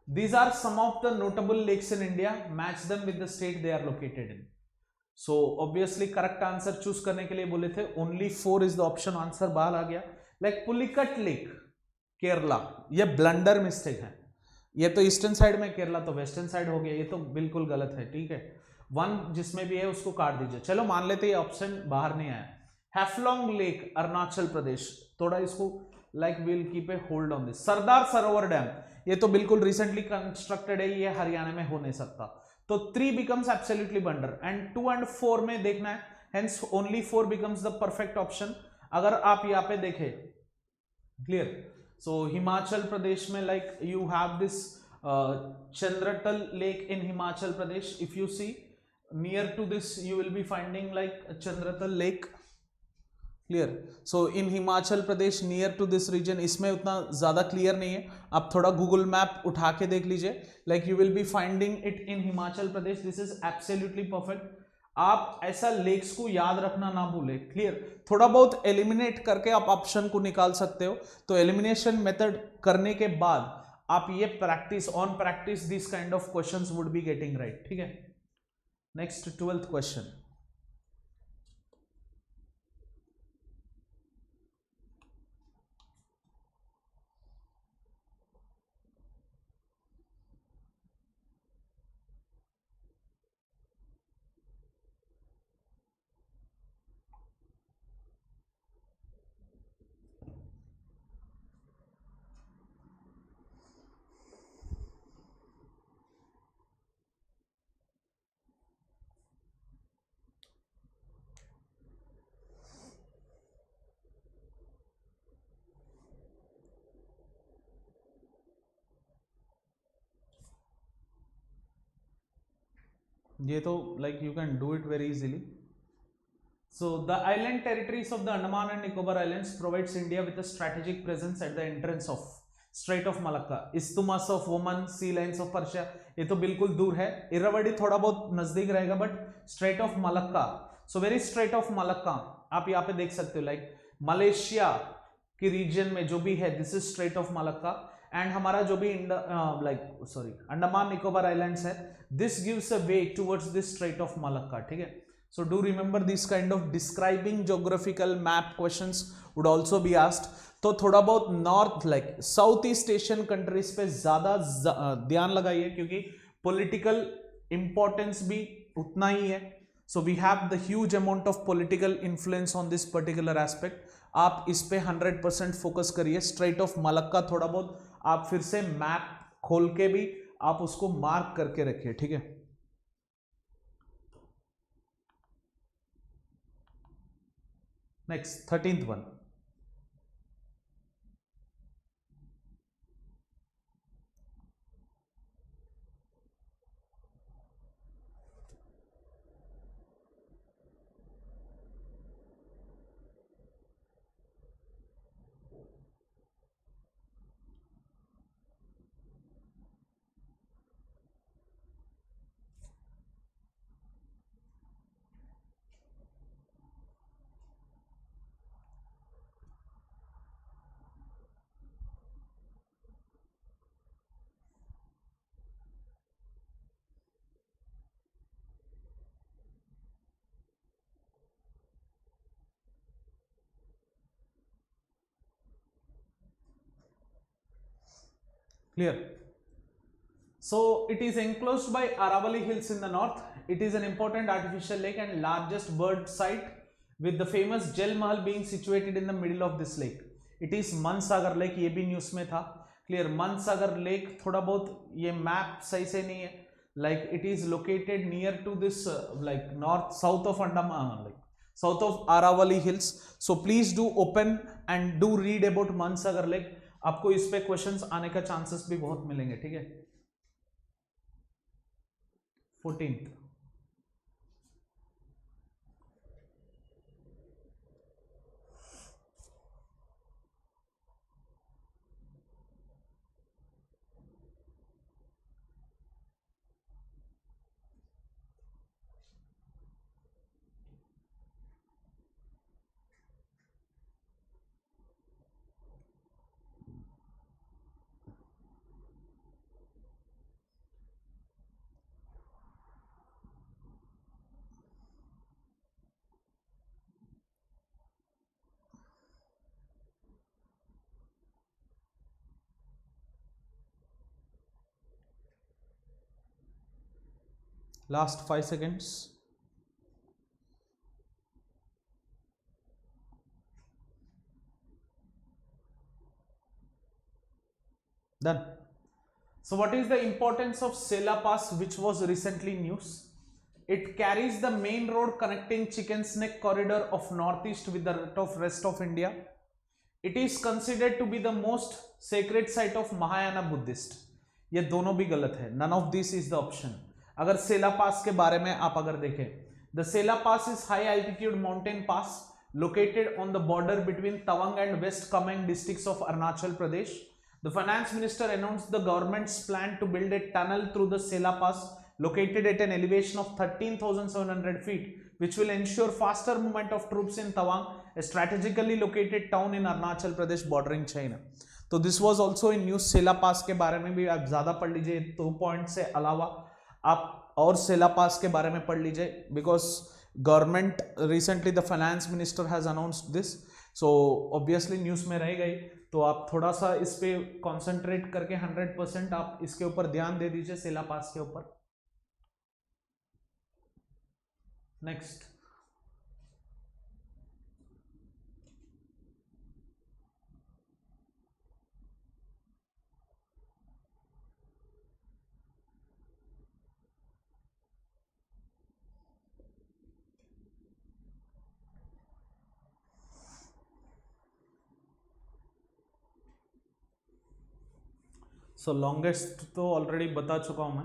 these are some of the notable lakes in India, match them with the state they are located in. So obviously correct answer choose करने के लिए बोले थे, only 4 is the option, answer बाहर आ गया। like पुलिकट लेक केरला, ये ब्लंडर मिस्टेक है, ये तो ईस्टर्न साइड में, केरला तो वेस्टर्न साइड हो गया, ये तो बिल्कुल गलत है, ठीक है। 1 जिसमें भी है उसको काट दीजिए। चलो मान लेते ये ऑप्शन बाहर नहीं आया। हैफलॉन्ग लेक अरुणाचल प्रदेश, थोड़ा इसको like will keep a hold on this. Sardar Sarovar Dam, ये तो बिल्कुल रिसेंटली कंस्ट्रक्टेड है, ये हरियाणा में हो नहीं सकता, तो 3 बिकम्स एब्सोल्युटली बंडर, एंड 2 and 4 में देखना है, hence only 4 becomes the perfect option. अगर आप यहाँ पे देखें, क्लियर, सो हिमाचल प्रदेश में like you have this Chandratal Lake in Himachal Pradesh, if you see near to this you will be finding like Chandratal Lake, clear. So in Himachal Pradesh near to this region, इसमें उतना ज्यादा क्लियर नहीं है, आप थोड़ा गूगल मैप उठा के देख लीजिए, like you will be finding it in Himachal Pradesh, this is absolutely perfect. आप ऐसा लेक्स को याद रखना ना भूले, क्लियर। थोड़ा बहुत एलिमिनेट करके आप ऑप्शन को निकाल सकते हो, तो एलिमिनेशन मेथड करने के बाद आप ये practice, on practice this kind of questions would be getting right, ठीक है। नेक्स्ट 12th क्वेश्चन, ये तो like you can do it very easily. So the island territories of the Andaman and Nicobar Islands provides India with a strategic presence at the entrance of Strait of Malacca, Isthmus of Oman, Sea Lines of Persia, ये तो बिल्कुल दूर है, इरावदी थोड़ा बहुत नजदीक रहेगा, but straight of Malacca, so very straight of Malacca आप यहाँ पे देख सकते हो, लाइक मलेशिया की रीजन में जो भी है, this is straight of Malacca, and हमारा जो भी अंडमान निकोबार आइलैंड्स है, this gives a way towards this straight of Malacca, ठीक है। So do remember this kind of describing geographical map questions would also be asked. तो थोड़ा बहुत north like south east Asian countries पे ज्यादा ध्यान लगाइए, क्योंकि पॉलिटिकल इंपॉर्टेंस भी उतना ही है। So we have the huge amount of political influence on this particular aspect, आप इस पे 100% फोकस करिए। स्ट्रेट ऑफ मलक्का थोड़ा बहुत आप फिर से मैप खोल के भी आप उसको मार्क करके रखिए, ठीक है। Next, 13th one. Clear? So it is enclosed by Aravalli Hills in the north. It is an important artificial lake and largest bird site, with the famous Jal Mahal being situated in the middle of this lake. It is Mansagar Lake, ये भी न्यूज में था, क्लियर। मनसागर लेक थोड़ा बहुत ये मैप सही से नहीं है, like it is located near to this like north south of Andaman, like south of Aravalli hills. So please do open and do read about Mansagar Lake. आपको इस पे क्वेश्चंस आने का चांसेस भी बहुत मिलेंगे, ठीक है। 14th last 5 seconds. Done. So what is the importance of Sela Pass, which was recently news? It carries the main road connecting Chicken's Neck corridor of northeast with the rest of India. It is considered to be the most sacred site of Mahayana Buddhist. ये दोनों भी गलत है, none of this is the option. अगर सेला पास के बारे में आप अगर देखें, the Sela Pass is high altitude mountain pass located on the border between Tawang and West Kameng districts of Arunachal Pradesh. The finance minister announced the government's plan to build a tunnel through the Sela Pass located at an elevation of 13,700 feet, which will ensure faster movement of troops in Tawang, a strategically located town in Arunachal Pradesh bordering China. तो this was also in news. Sela Pass के बारे में भी आप ज्यादा पढ़ लीजिए, 2 पॉइंट से अलावा आप और सेला पास के बारे में पढ़ लीजिए, because government recently the finance minister has announced this, so obviously news में रहेगा ही, तो आप थोड़ा सा इस पे कॉन्सेंट्रेट करके 100% आप इसके ऊपर ध्यान दे दीजिए, सेला पास के ऊपर। नेक्स्ट, सो लॉन्गेस्ट तो ऑलरेडी बता चुका हूँ मैं,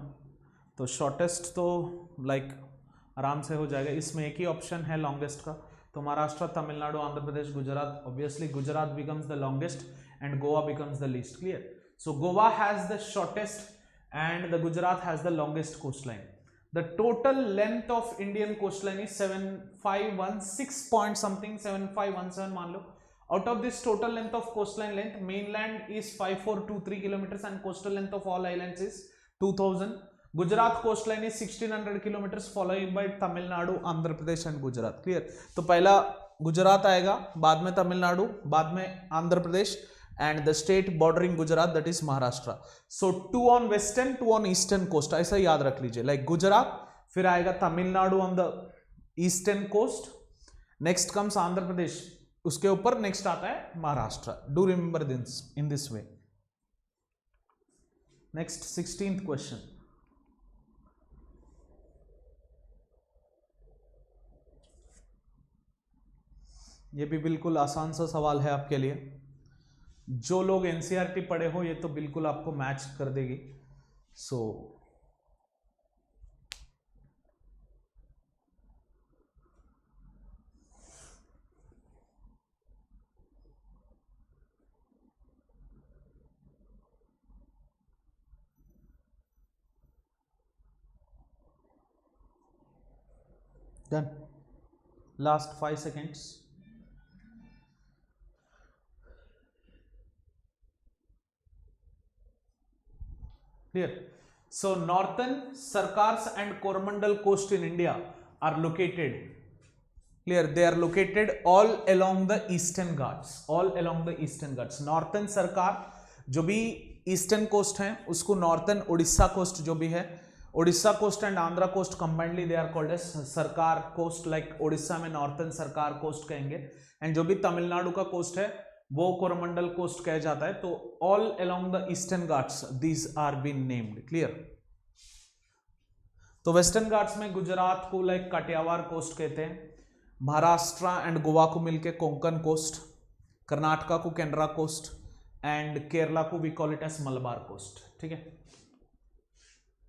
तो शॉर्टेस्ट तो लाइक आराम से हो जाएगा। इसमें एक ही ऑप्शन है लॉन्गेस्ट का, तो Maharashtra, Tamil Nadu, Andhra Pradesh, Gujarat. Obviously Gujarat becomes the longest and Goa becomes the least. Clear? So Goa has the shortest and the Gujarat has the longest coast line. The total length of Indian coast line is 7516 point something, 7517 मान लो। Out of this total length of coastline length, mainland is 5423 kilometers and coastal length of all islands is 2000. Gujarat coastline is 1600 kilometers, followed by Tamil Nadu, Andhra Pradesh and Gujarat. Clear? तो पहला गुजरात आएगा, बाद में तमिलनाडु, बाद में Andhra Pradesh and the state bordering Gujarat, that is Maharashtra. So 2 on western, 2 on eastern coast, ऐसा याद रख लीजिए। Like गुजरात, फिर आएगा Tamil Nadu on the eastern coast, next comes Andhra Pradesh, उसके ऊपर नेक्स्ट आता है Maharashtra. Do remember this in this way. Next 16th question, ये भी बिल्कुल आसान सा सवाल है आपके लिए। जो लोग एनसीईआरटी पढ़े हो ये तो बिल्कुल आपको मैच कर देगी। सो done. Last 5 seconds. Clear? So northern circars and coromandel coast in India are located, clear, they are located all along the eastern ghats, all along the eastern ghats. northern circar जो भी ईस्टर्न कोस्ट है उसको नॉर्थन उड़ीसा कोस्ट जो भी है, Odisha coast and Andhra coast combinedly they are called as Sarkar coast. Like Odisha में नॉर्थन सरकार कोस्ट कहेंगे, एंड जो भी तमिलनाडु का कोस्ट है वो कोरोमंडल कोस्ट कहा जाता है। तो all along the eastern Ghats these are been named. Clear? तो वेस्टर्न घाट्स में गुजरात को लाइक काठियावाड़ कोस्ट कहते हैं, महाराष्ट्र एंड गोवा को मिलके कोंकण कोस्ट, कर्नाटका को केनरा कोस्ट एंड केरला को we call it as Malabar Coast. ठीक है.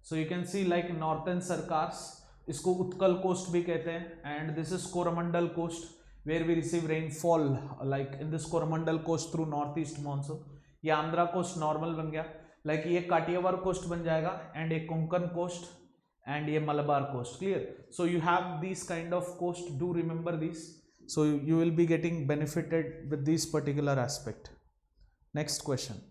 So you can see like Northern Circars, इसको उत्कल कोस्ट भी कहते हैं, and this is Coromandel Coast where we receive rainfall like in this Coromandel Coast through north east monsoon. ये आंध्रा कोस्ट नॉर्मल बन गया, लाइक ये काठियावाड़ कोस्ट बन जाएगा, एंड ये कोंकण कोस्ट and ये Malabar coast. Clear? So you have these kind of coast, do remember these, so you will be getting benefited with this particular aspect. Next question.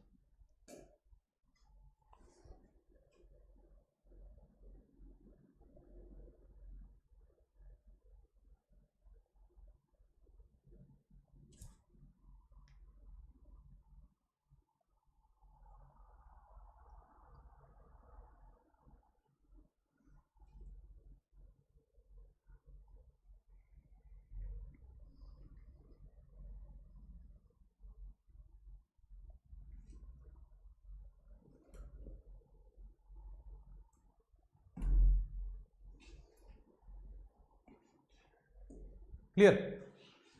Clear?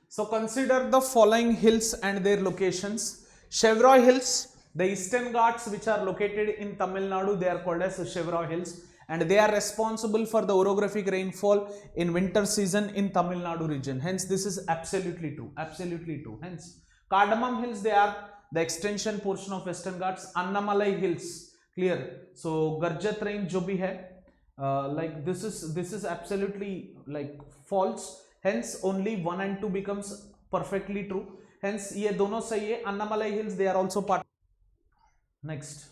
So consider the following hills and their locations. Shevaroy Hills, the eastern ghats which are located in Tamil Nadu, they are called as Shevaroy Hills, and they are responsible for the orographic rainfall in winter season in Tamil Nadu region. Hence this is absolutely true, absolutely true. Hence Cardamom Hills, they are the extension portion of western ghats. Annamalai Hills, clear? So Garjat range jo bhi hai, like this is absolutely like false. Hence only 1 and 2 becomes perfectly true. Hence ये दोनों सही है. Annamalai Hills, they are also part. Next.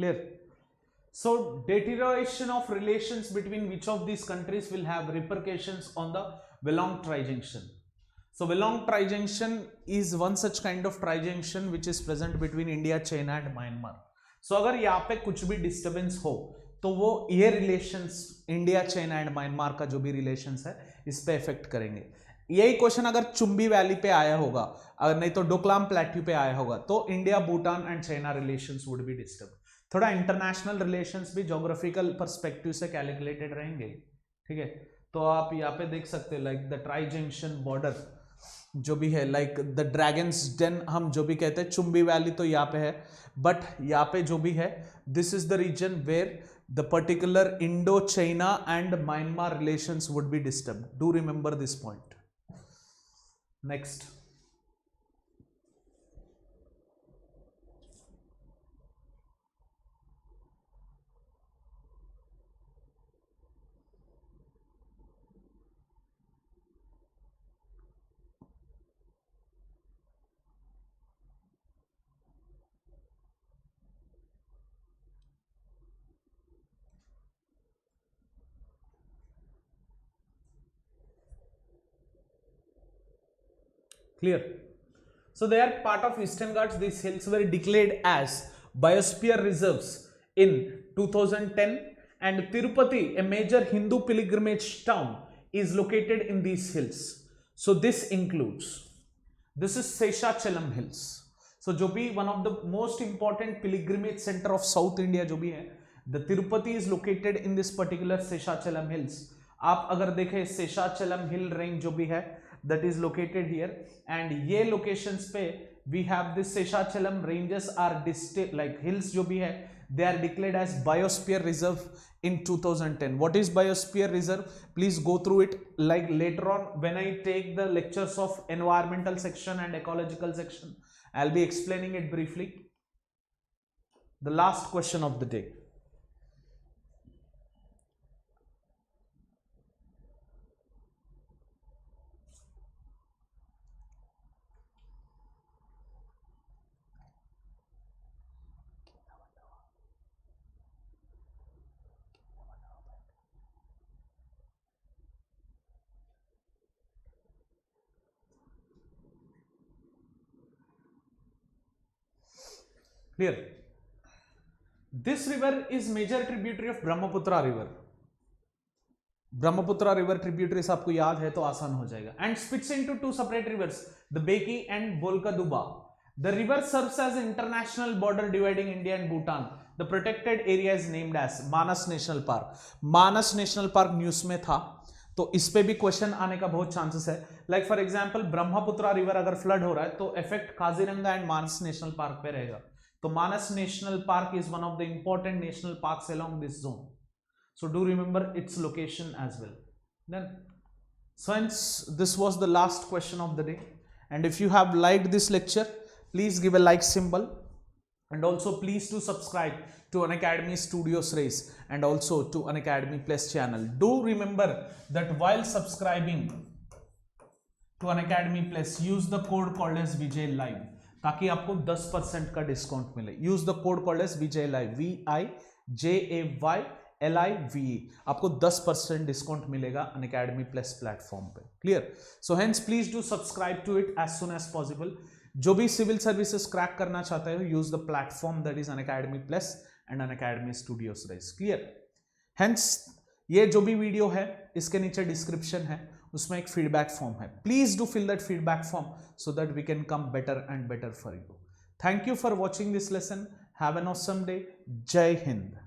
Clear? So deterioration of relations between which of these countries will have repercussions on the Vallon trijunction. So Vallon trijunction is one such kind of trijunction which is present between India, China and Myanmar. So अगर यहाँ पे कुछ भी डिस्टर्बेंस हो तो वो ये relations India, China and Myanmar का जो भी रिलेशंस है इस पे इफेक्ट करेंगे. यही क्वेश्चन अगर चुंबी वैली पे आया होगा, अगर नहीं तो डोकलाम प्लेट्यू पे आया होगा, तो India, Bhutan and China relations would be disturb. थोड़ा इंटरनेशनल रिलेशंस भी ज्योग्राफिकल पर्सपेक्टिव से कैलकुलेटेड रहेंगे. ठीक है. तो आप यहाँ पे देख सकते हैं like the tri junction border जो भी है, लाइक द ड्रैगन्स डेन हम जो भी कहते हैं, चुंबी वैली तो यहाँ पे है, बट यहाँ पे जो भी है this is the region where the particular Indo China and Myanmar relations would be disturb. Do remember this point. Next. Clear? So they are part of Eastern Ghats. These hills were declared as biosphere reserves in 2010, and Tirupati, a major Hindu pilgrimage town, is located in these hills. So this includes, this is Seshachalam Hills. So जो भी one of the most important pilgrimage center of South India जो भी है, the Tirupati is located in this particular Seshachalam Hills. आप अगर देखें Seshachalam Hill range जो भी है that is located here, and ये locations पे we have this Seshachalam ranges are like hills जो भी है, they are declared as biosphere reserve in 2010. What is biosphere reserve? Please go through it like later on when I take the lectures of environmental section and ecological section. I'll be explaining it briefly. The last question of the day. Clear? This river is major tributary of Brahmaputra river. Brahmaputra river tributaries आपको याद है तो आसान हो जाएगा. And splits into two separate rivers, the Beki and Bolkaduba. The river serves as international border dividing India and Bhutan. The protected area is named as Manas National Park. Manas National Park news में था, तो इस पे भी क्वेश्चन आने का बहुत चांसेस है. Like for example Brahmaputra river अगर फ्लड हो रहा है तो effect Kaziranga and Manas National Park पे रहेगा. तो Manas National Park is one of the important national parks along this zone. So do remember its location as well. Then, so hence this was the last question of the day. And if you have liked this lecture, please give a like symbol, and also please do subscribe to Unacademy Studios race and also to Unacademy Plus channel. Do remember that while subscribing to Unacademy Plus, use the code called as Vijay Live, ताकि आपको 10% का डिस्काउंट मिले. Use the code called as Vijay Live, VIJAY LIVE. आपको 10% डिस्काउंट मिलेगा Unacademy Plus प्लेटफॉर्म पे. Clear? So hence please do subscribe to it as soon as possible. जो भी सिविल सर्विसेज क्रैक करना चाहते हो, use the platform that is Unacademy Plus and Unacademy Studios rise. Clear? Hence ये जो भी वीडियो है इसके नीचे डिस्क्रिप्शन है, उसमें एक फीडबैक फॉर्म है. Please do fill that feedback form so that we can come better and better for you. Thank you for watching this lesson. Have an awesome day. जय हिंद.